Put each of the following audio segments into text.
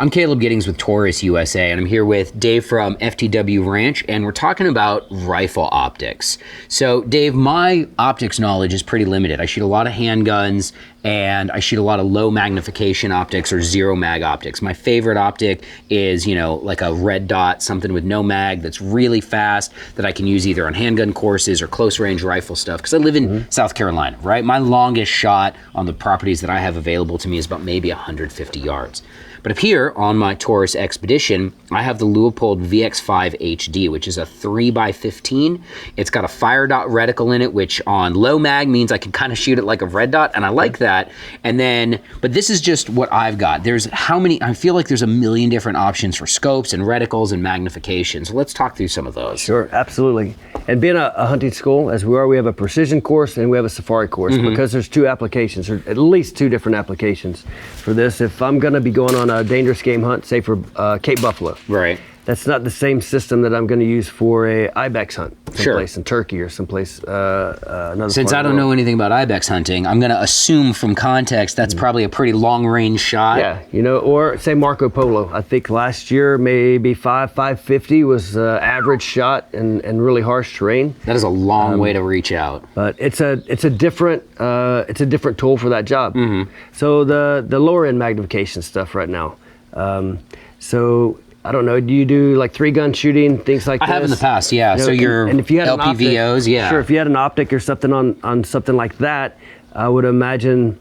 I'm Caleb Giddings with Taurus USA, and I'm here with Dave from FTW Ranch, and we're talking about rifle optics. So, Dave, my optics knowledge is pretty limited. I shoot a lot of handguns, and I shoot a lot of low magnification optics or zero mag optics. My favorite optic is, like a red dot, something with no mag that's really fast that I can use either on handgun courses or close range rifle stuff, because I live in South Carolina, right? My longest shot on the properties that I have available to me is about maybe 150 yards. But up here on my Taurus Expedition, I have the Leupold VX5 HD, which is a 3x15. It's got a fire dot reticle in it, which on low mag means I can kind of shoot it like a red dot, and I like that. And then, but this is just what I've got. There's how many, I feel like there's a million different options for scopes and reticles and magnification. So let's talk through some of those. Sure, absolutely. And being a hunting school, as we are, we have a precision course and we have a safari course, because there's two applications, or at least two different applications for this. If I'm gonna be going on a dangerous game hunt, say for Cape Buffalo. Right. That's not the same system that I'm going to use for a ibex hunt someplace in Turkey or someplace another. Since I don't know anything about ibex hunting, I'm going to assume from context that's probably a pretty long range shot. Yeah, or say Marco Polo. I think last year maybe 550 was average shot in really harsh terrain. That is a long way to reach out. But it's a different tool for that job. So the lower end magnification stuff right now. So I don't know, do you do like 3-gun shooting, things like this? I have in the past, yeah. So your and if you had LPVOs, optic, Sure, if you had an optic or something on something like that, I would imagine,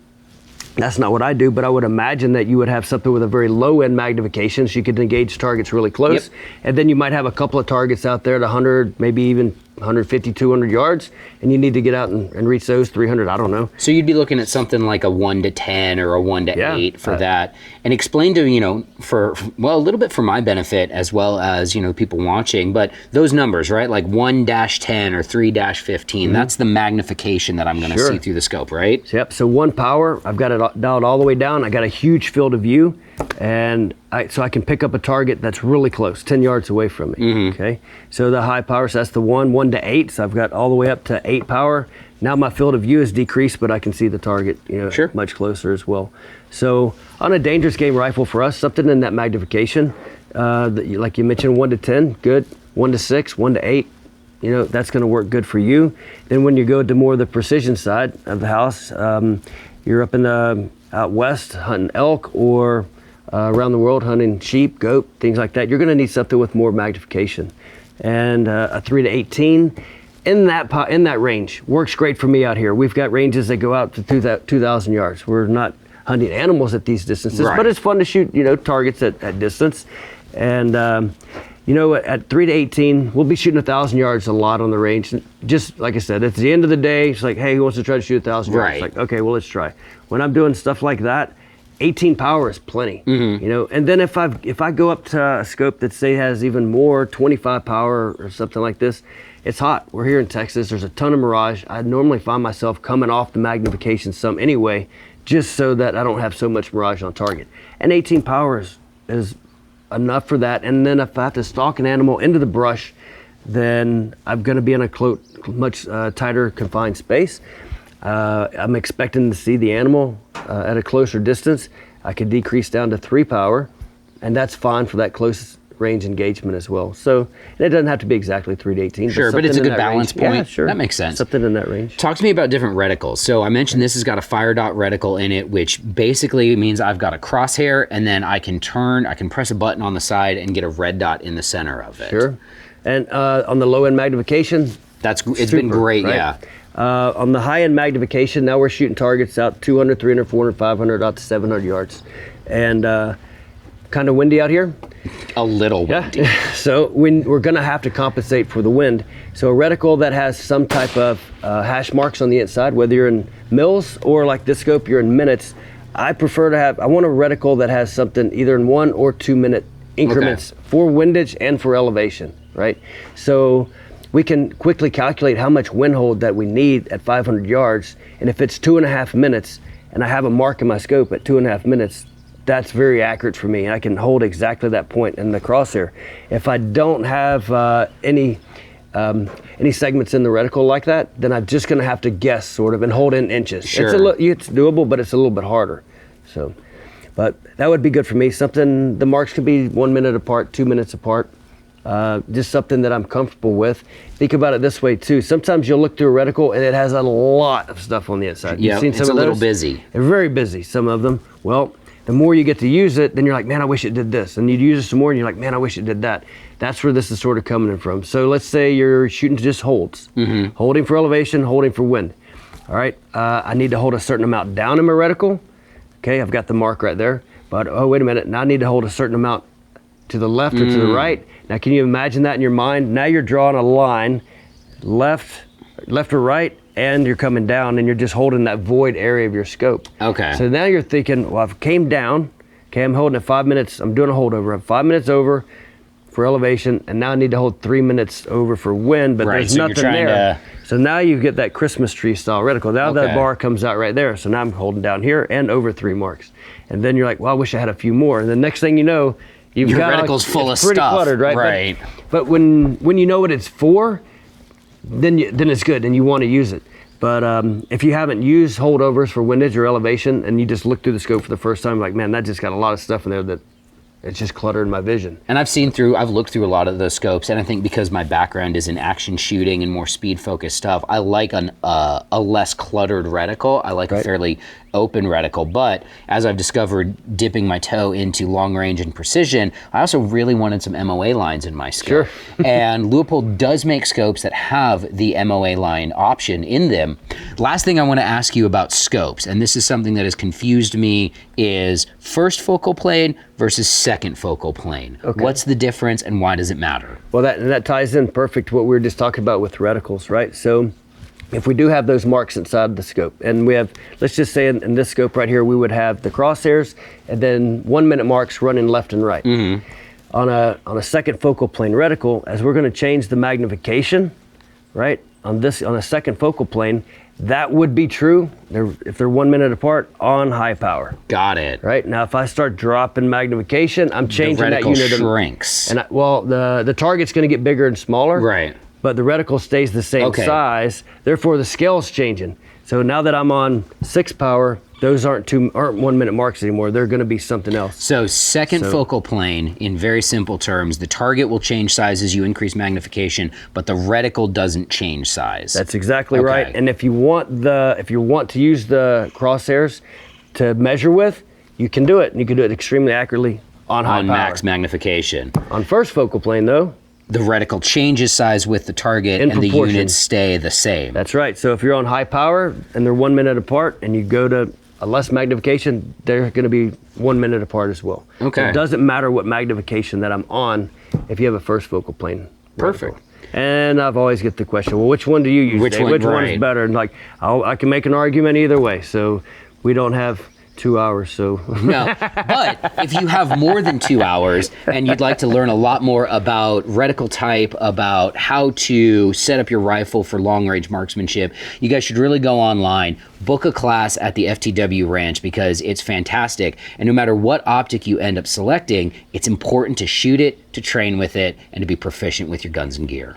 that's not what I do, but I would imagine that you would have something with a very low end magnification so you could engage targets really close. And then you might have a couple of targets out there at 100, maybe even 150, 200 yards, and you need to get out and reach those 300, I don't know. So you'd be looking at something like a 1 to 10 or a 1 to 8 for that. And explain to, for a little bit for my benefit as well as, people watching, but those numbers, right? Like 1-10 or 3-15, that's the magnification that I'm gonna see through the scope, right? Yep, so 1 power, I've got it dialed all the way down. I got a huge field of view, and so I can pick up a target that's really close, 10 yards away from me, okay? So the high power, so that's the 1 to 8, so I've got all the way up to 8 power. Now my field of view is decreased, but I can see the target, much closer as well. So on a dangerous game rifle for us, something in that magnification, like you mentioned, 1 to 10, good. 1 to 6, 1 to 8, that's gonna work good for you. Then when you go to more the precision side of the house, you're up in the out west hunting elk or around the world hunting sheep, goat, things like that, you're gonna need something with more magnification. And a 3 to 18 in that range works great for me out here. We've got ranges that go out to 2,000 yards. We're not hunting animals at these distances, but it's fun to shoot, targets at distance. And at 3 to 18, we'll be shooting 1,000 yards a lot on the range. Just like I said, at the end of the day, it's like, hey, who wants to try to shoot 1,000 yards? It's like, okay, well, let's try. When I'm doing stuff like that, 18 power is plenty, and then if I go up to a scope that say has even more, 25 power or something like this, it's hot. We're here in Texas, there's a ton of mirage. I normally find myself coming off the magnification some anyway, just so that I don't have so much mirage on target. And 18 power is enough for that. And then if I have to stalk an animal into the brush, then I'm gonna be in a much tighter confined space. I'm expecting to see the animal at a closer distance. I could decrease down to 3 power, and that's fine for that close range engagement as well. So and it doesn't have to be exactly 3 to 18. Sure, but it's a good balance point. Yeah, sure. That makes sense. Something in that range. Talk to me about different reticles. So I mentioned this has got a fire dot reticle in it, which basically means I've got a crosshair, and then I can press a button on the side and get a red dot in the center of it. Sure. And on the low end magnification, it's been great, right? Yeah. On the high end magnification, now we're shooting targets out 200, 300, 400, 500, out to 700 yards. And kind of windy out here. A little windy. So we're gonna have to compensate for the wind. So a reticle that has some type of hash marks on the inside, whether you're in mils or like this scope, you're in minutes, I want a reticle that has something either in 1 or 2 minute increments for windage and for elevation, right? So we can quickly calculate how much wind hold that we need at 500 yards. And if it's 2.5 minutes and I have a mark in my scope at 2.5 minutes, that's very accurate for me. I can hold exactly that point in the crosshair. If I don't have any segments in the reticle like that, then I'm just gonna have to guess sort of and hold in inches. Sure. It's doable, but it's a little bit harder. So, But that would be good for me. Something, the marks could be 1 minute apart, 2 minutes apart. Just something that I'm comfortable with. Think about it this way too. Sometimes you'll look through a reticle and it has a lot of stuff on the inside. Yeah, You've seen some it's of a little those? busy. They're very busy, some of them. Well, the more you get to use it, then you're like, man, I wish it did this. And you use it some more and you're like, man, I wish it did that. That's where this is sort of coming from. So let's say you're shooting just holds. Holding for elevation, holding for wind. All right, I need to hold a certain amount down in my reticle. Okay, I've got the mark right there. But, oh, wait a minute, now I need to hold a certain amount to the left or to the right. Now, can you imagine that in your mind? Now you're drawing a line, left or right, and you're coming down and you're just holding that void area of your scope. Okay. So now you're thinking, well, I've came down, okay, I'm holding it 5 minutes, I'm doing a holdover. I'm 5 minutes over for elevation, and now I need to hold 3 minutes over for wind, but Right, there's so you're nothing trying there. So now you get that Christmas tree style reticle. Now Okay. that bar comes out right there. So now I'm holding down here and over 3 marks. And then you're like, well, I wish I had a few more. And the next thing you know, you've Your got reticle's full it's of pretty stuff. cluttered, right? Right. But when you know what it's for, then it's good and you want to use it. But if you haven't used holdovers for windage or elevation and you just look through the scope for the first time, like, man, that just got a lot of stuff in there that it's just cluttering my vision. And I've looked through a lot of those scopes, and I think because my background is in action shooting and more speed focused stuff, I like a less cluttered reticle. I like a fairly open reticle, but as I've discovered dipping my toe into long range and precision, I also really wanted some MOA lines in my scope. Sure. And Leupold does make scopes that have the MOA line option in them. Last thing I want to ask you about scopes, and this is something that has confused me, is first focal plane versus second focal plane. Okay. What's the difference and why does it matter? Well, that ties in perfect to what we were just talking about with reticles, right? So if we do have those marks inside the scope, and we have, let's just say in this scope right here, we would have the crosshairs and then 1 minute marks running left and right. On a second focal plane reticle, as we're going to change the magnification, right? On a second focal plane, that would be true if they're 1 minute apart on high power. Got it. Right now, if I start dropping magnification, I'm changing that reticle unit. shrinks. And the target's going to get bigger and smaller. Right. But the reticle stays the same size. Therefore, the scale's changing. So now that I'm on 6 power, those aren't 1 minute marks anymore. They're going to be something else. So second focal plane, in very simple terms, the target will change size as you increase magnification, but the reticle doesn't change size. That's exactly right. And if you want to use the crosshairs to measure with, you can do it. And you can do it extremely accurately on high power. Max magnification. On first focal plane, though, the reticle changes size with the target In and the proportion. units stay the same. that's right. So if you're on high power and they're 1 minute apart and you go to a less magnification, they're going to be 1 minute apart as well. Okay. So it doesn't matter what magnification that I'm on if you have a first focal plane. Perfect. reticle. And I've always get the question, well, which one do you use? Which Dave? one, Which right. one's better? And like, I can make an argument either way. So we don't have 2 hours, so. No, but if you have more than 2 hours and you'd like to learn a lot more about reticle type, about how to set up your rifle for long-range marksmanship, you guys should really go online, book a class at the FTW Ranch because it's fantastic. And no matter what optic you end up selecting, it's important to shoot it, to train with it, and to be proficient with your guns and gear.